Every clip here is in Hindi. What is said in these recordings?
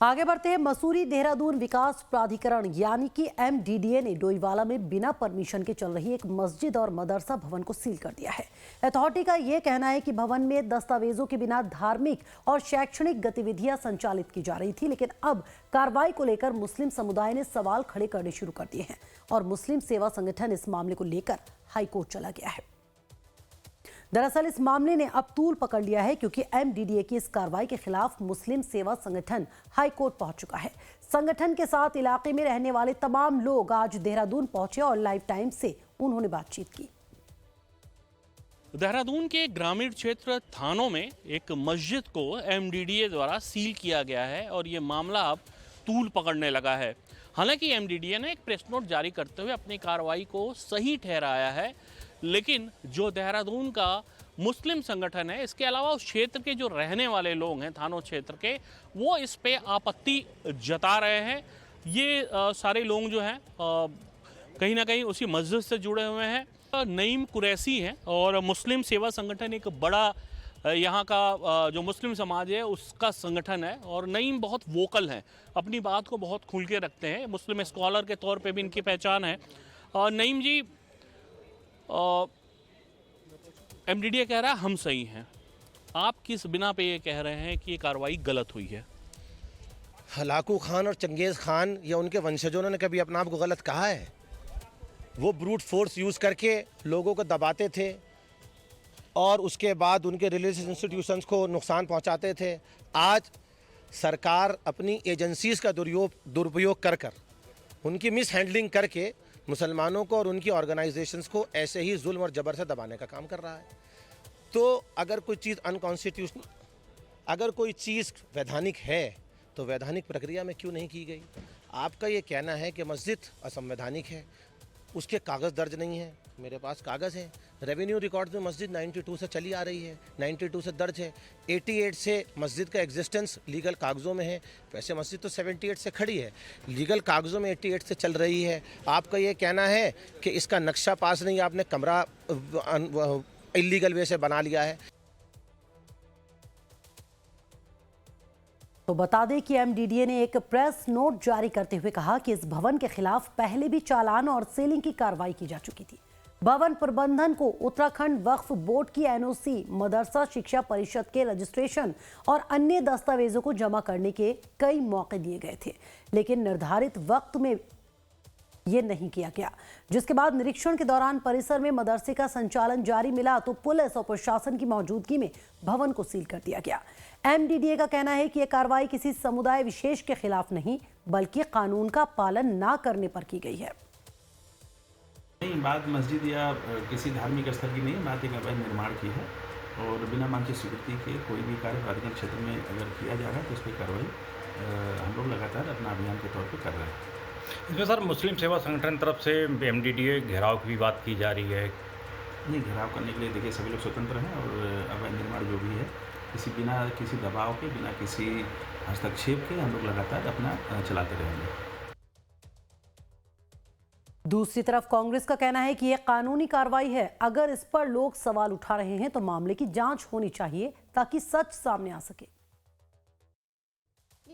आगे बढ़ते हैं। मसूरी देहरादून विकास प्राधिकरण यानी कि MDDA ने डोईवाला में बिना परमिशन के चल रही एक मस्जिद और मदरसा भवन को सील कर दिया है। अथॉरिटी का यह कहना है कि भवन में दस्तावेजों के बिना धार्मिक और शैक्षणिक गतिविधियां संचालित की जा रही थी, लेकिन अब कार्रवाई को लेकर मुस्लिम समुदाय ने सवाल खड़े करने शुरू कर दिए हैं और मुस्लिम सेवा संगठन इस मामले को लेकर हाईकोर्ट चला गया है। दरअसल इस मामले ने अब तूल पकड़ लिया है क्योंकि MDDA की इस कार्रवाई के खिलाफ मुस्लिम सेवा संगठन हाईकोर्ट पहुंच चुका है। संगठन के साथ इलाके में रहने वाले तमाम लोग आज देहरादून पहुंचे और लाइव टाइम से उन्होंने बातचीत की। देहरादून के ग्रामीण क्षेत्र थानों में एक मस्जिद को MDDA द्वारा सील किया गया है और ये मामला अब तूल पकड़ने लगा है। हालांकि MDDA ने एक प्रेस नोट जारी करते हुए अपनी कार्रवाई को सही ठहराया है, लेकिन जो देहरादून का मुस्लिम संगठन है, इसके अलावा उस क्षेत्र के जो रहने वाले लोग हैं थानों क्षेत्र के, वो इस पे आपत्ति जता रहे हैं। ये सारे लोग जो हैं कहीं ना कहीं उसी मस्जिद से जुड़े हुए हैं। नईम कुरैशी हैं और मुस्लिम सेवा संगठन एक बड़ा यहाँ का जो मुस्लिम समाज है उसका संगठन है और नईम बहुत वोकल हैं, अपनी बात को बहुत खुल के रखते हैं। मुस्लिम स्कॉलर के तौर पे भी इनकी पहचान है। नईम जी, MDDA कह रहा है हम सही हैं, आप किस बिना पे ये कह रहे हैं कि ये कार्रवाई गलत हुई है? हलाकू खान और चंगेज़ खान या उनके वंशजों ने कभी अपने आप को गलत कहा है? वो ब्रूट फोर्स यूज़ करके लोगों को दबाते थे और उसके बाद उनके रिलीजियस इंस्टीट्यूशंस को नुकसान पहुंचाते थे। आज सरकार अपनी एजेंसीज़ का दुरुपयोग कर कर उनकी मिस हैंडलिंग करके मुसलमानों को और उनकी ऑर्गेनाइजेशंस को ऐसे ही जुल्म और जबर से दबाने का काम कर रहा है। तो अगर कोई चीज़ अनकॉन्स्टिट्यूशनल, अगर कोई चीज़ वैधानिक है तो वैधानिक प्रक्रिया में क्यों नहीं की गई? आपका ये कहना है कि मस्जिद असंवैधानिक है, उसके कागज़ दर्ज नहीं है। मेरे पास कागज़ है, रेवेन्यू रिकॉर्ड में मस्जिद 92 से चली आ रही है, 92 से दर्ज है। 88 से मस्जिद का एग्जिस्टेंस लीगल कागज़ों में है। वैसे मस्जिद तो 78 से खड़ी है, लीगल कागज़ों में 88 से चल रही है। आपका ये कहना है कि इसका नक्शा पास नहीं, आपने कमरा इलीगल वे से बना लिया है। तो बता दें कि MDDA ने एक प्रेस नोट जारी करते हुए कहा कि इस भवन के खिलाफ पहले भी चालान और सीलिंग की कार्रवाई की जा चुकी थी। भवन प्रबंधन को उत्तराखंड वक्फ बोर्ड की NOC, मदरसा शिक्षा परिषद के रजिस्ट्रेशन और अन्य दस्तावेजों को जमा करने के कई मौके दिए गए थे, लेकिन निर्धारित वक्त में ये नहीं किया गया, जिसके बाद निरीक्षण के दौरान परिसर में मदरसे का संचालन जारी मिला तो पुलिस और प्रशासन की मौजूदगी में भवन को सील कर दिया गया। MDDA का कहना है कि यह कार्रवाई किसी समुदाय विशेष के खिलाफ नहीं बल्कि कानून का पालन न करने पर की गई है। नहीं, बात मस्जिद या किसी धार्मिक स्थल की नहीं, बात एक अवैध निर्माण की है और बिना मांग की स्वीकृति के कोई भी कार्य प्राधिकरण क्षेत्र में अगर किया जा रहा है तो उस पर कार्रवाई हम लोग लगातार अपना अभियान के तौर पर कर रहे हैं। इसमें सर मुस्लिम सेवा संगठन तरफ से MDDA घेराव की भी बात की जा रही है। नहीं, घेराव करने के लिए देखिए सभी लोग स्वतंत्र हैं और अवैध निर्माण जो भी है बिना किसी दबाव के, बिना किसी हस्तक्षेप के हम लोग लगातार अपना चलाते रहेंगे। दूसरी तरफ कांग्रेस का कहना है कि यह कानूनी कार्रवाई है। अगर इस पर लोग सवाल उठा रहे हैं तो मामले की जांच होनी चाहिए ताकि सच सामने आ सके।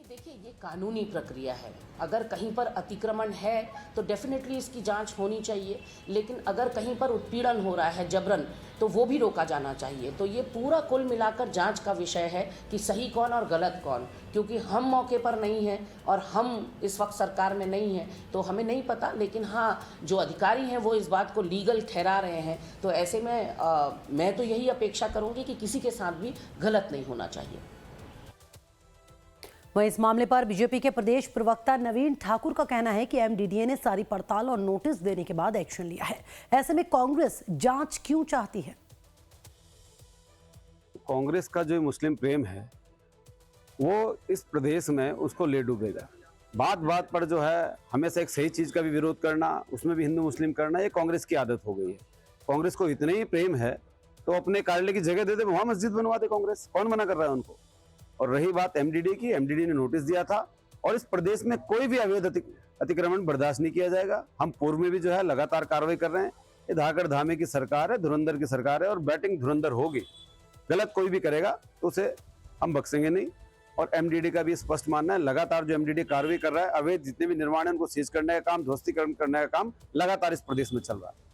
देखिए, ये कानूनी प्रक्रिया है। अगर कहीं पर अतिक्रमण है तो डेफिनेटली इसकी जांच होनी चाहिए, लेकिन अगर कहीं पर उत्पीड़न हो रहा है जबरन तो वो भी रोका जाना चाहिए। तो ये पूरा कुल मिलाकर जांच का विषय है कि सही कौन और गलत कौन, क्योंकि हम मौके पर नहीं हैं और हम इस वक्त सरकार में नहीं हैं तो हमें नहीं पता। लेकिन हाँ, जो अधिकारी हैं वो इस बात को लीगल ठहरा रहे हैं, तो ऐसे में मैं तो यही अपेक्षा करूँगी कि किसी के साथ भी गलत नहीं होना चाहिए। वहीं इस मामले पर बीजेपी के प्रदेश प्रवक्ता नवीन ठाकुर का कहना है कि MDDA ने सारी पड़ताल और नोटिस देने के बाद एक्शन लिया है। ऐसे में कांग्रेस जांच क्यों चाहती है? कांग्रेस का जो मुस्लिम प्रेम है वो इस प्रदेश में उसको ले डूबेगा। बात बात पर जो है हमेशा एक सही चीज का भी विरोध करना, उसमें भी हिंदू मुस्लिम करना, ये कांग्रेस की आदत हो गई है। कांग्रेस को इतने ही प्रेम है तो अपने कार्यालय की जगह दे दे, वहां मस्जिद बनवा दे। कांग्रेस कौन मना कर रहा है उनको? और रही बात MDDA की, MDDA ने नोटिस दिया था और इस प्रदेश में कोई भी अवैध अतिक्रमण बर्दाश्त नहीं किया जाएगा। हम पूर्व में भी जो है लगातार कार्रवाई कर रहे हैं। ये धाकड़ धामे की सरकार है, धुरंधर की सरकार है और बैटिंग धुरंधर होगी। गलत कोई भी करेगा तो उसे हम बख्शेंगे नहीं और एमडीडी का भी स्पष्ट मानना है, लगातार जो एमडीडी कार्रवाई कर रहा है, अवैध जितने भी निर्माण है उनको सीज करने का काम, ध्वस्तीकरण करने का काम लगातार इस प्रदेश में चल रहा है।